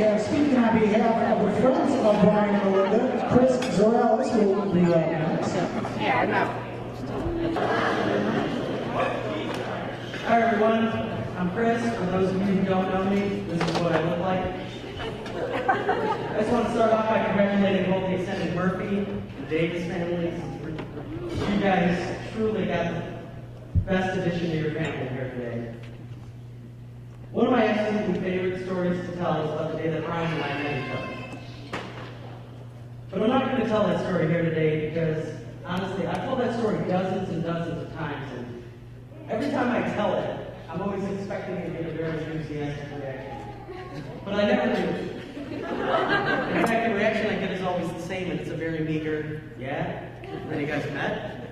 speaking on behalf of the friends of Brian and Melinda, Chris Zorellis will be next. Hi everyone, I'm Chris. For those of you who don't know me, this is what I look like. I just want to start off by congratulating both the extended Murphy and Davis families. You guys truly got the best addition to your family here today. One of my absolute favorite stories to tell is about the day that Brian and I met each other. But I'm not going to tell that story here today because, honestly, I've told that story dozens and dozens of times, and every time I tell it, I'm always expecting to get a very enthusiastic reaction. But I never do. In fact, the reaction I get is always the same, and it's a very meager, yeah? Then you guys met?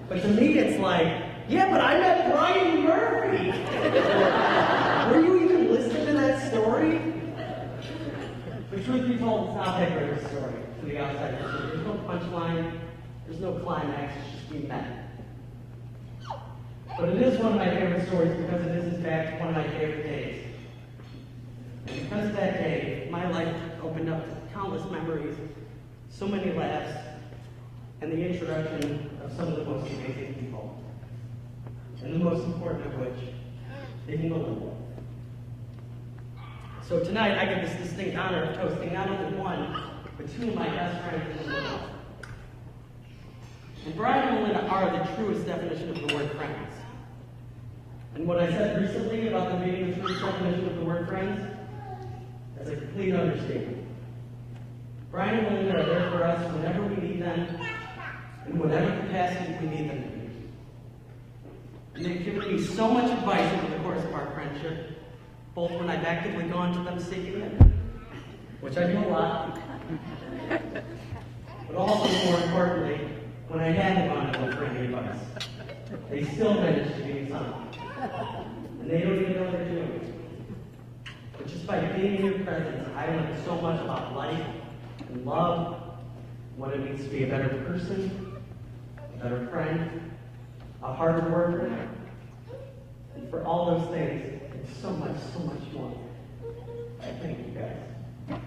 But to me, it's like, yeah, but I met Brian Murphy! Were you even listening to that story? The truth be told, it's not that great a story to the outside. There's no punchline, there's no climax, it's just we met. But it is one of my favorite stories because it is, in fact, one of my favorite days. And because of that day, my life opened up to countless memories, so many laughs, and the introduction of some of the most amazing people. And the most important of which is Melinda. So tonight, I get this distinct honor of toasting not only one, but two of my best friends in the world. And Brian and Melinda are the truest definition of the word friends. And what I said recently about them being the truest definition of the word friends, that's a complete understatement. Brian and Melinda are there for us whenever we need them, in whatever capacity we need them to be. And they've given me so much advice over the course of our friendship, both when I've actively gone to them seeking it, which I do a lot, but also, more importantly, when I hadn't gone to them for any advice. They still manage to give me something. And they don't even know they're doing it. But just by being in your presence, I learned so much about life and love, what it means to be a better person, a better friend, a harder worker, and for all those things, and so much more. I thank you guys.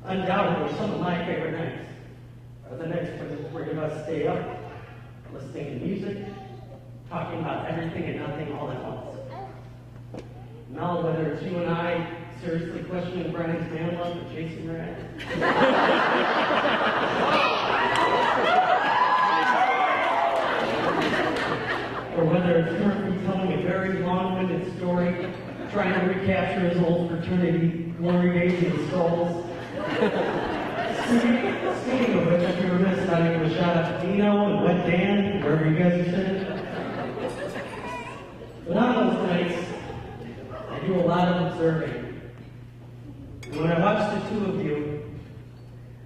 Undoubtedly, some of my favorite nights are the nights where you guys stay up, listening to music, talking about everything and nothing all at once. Now, whether it's you and I seriously questioning Brian's man love or chasing her or whether it's Murphy telling a very long-winded story, trying to recapture his old fraternity glory days and skulls. Speaking of which, if you're remiss not even a shout out to Dino and Wet Dan, wherever you guys are sitting. But on those nights, I do a lot of observing. And when I watch the two of you,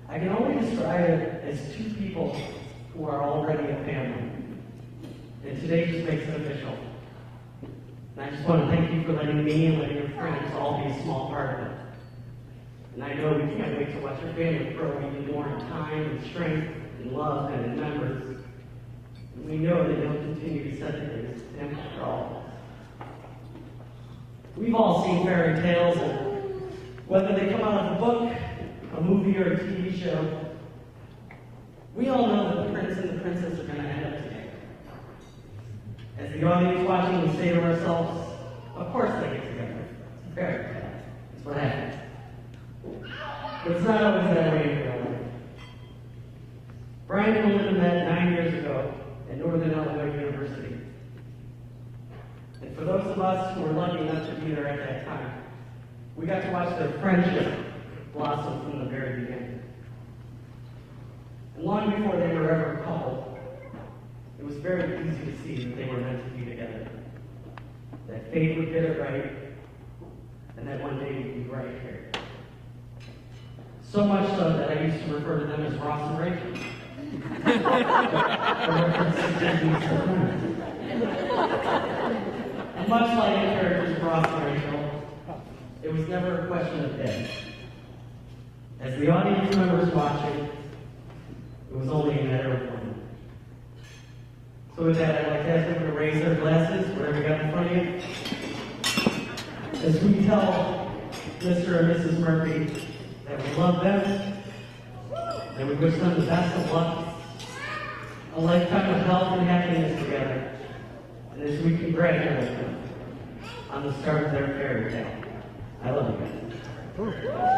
I can only describe it as two people who are already a family. And today just makes it official. And I just want to thank you for letting me and letting your friends all be a small part of it. And I know we can't wait to watch your family grow even more in time and strength and love and in members. And we know that you'll continue to set the greatest example for all of us. We've all seen fairy tales, and whether they come out of a book, a movie, or a TV show, we all know that the prince and the princess are going to end up together. As the audience watching, we say to ourselves, of course they get together. It's a fairy tale. It's what happens. But it's not always that way in real life. Brian and Melinda met 9 years ago at Northern Illinois University. And for those of us who were lucky enough to be there at that time, we got to watch their friendship blossom from the very beginning. And long before they were ever a couple, it was very easy to see that they were meant to be together. That fate would get it right, and that one day we'd be right here. So much so that I used to refer to them as Ross and Rachel. And much like the characters of Ross and Rachel, it was never a question of if. As the audience members watching, it was only a matter of when. So with that, I'd like to ask them to raise their glasses, whatever you got in front of you. As we tell Mr. and Mrs. Murphy, that we love them, and we wish them the best of luck, a lifetime of health and happiness together, and as we congratulate them on the start of their fairy tale. I love you guys.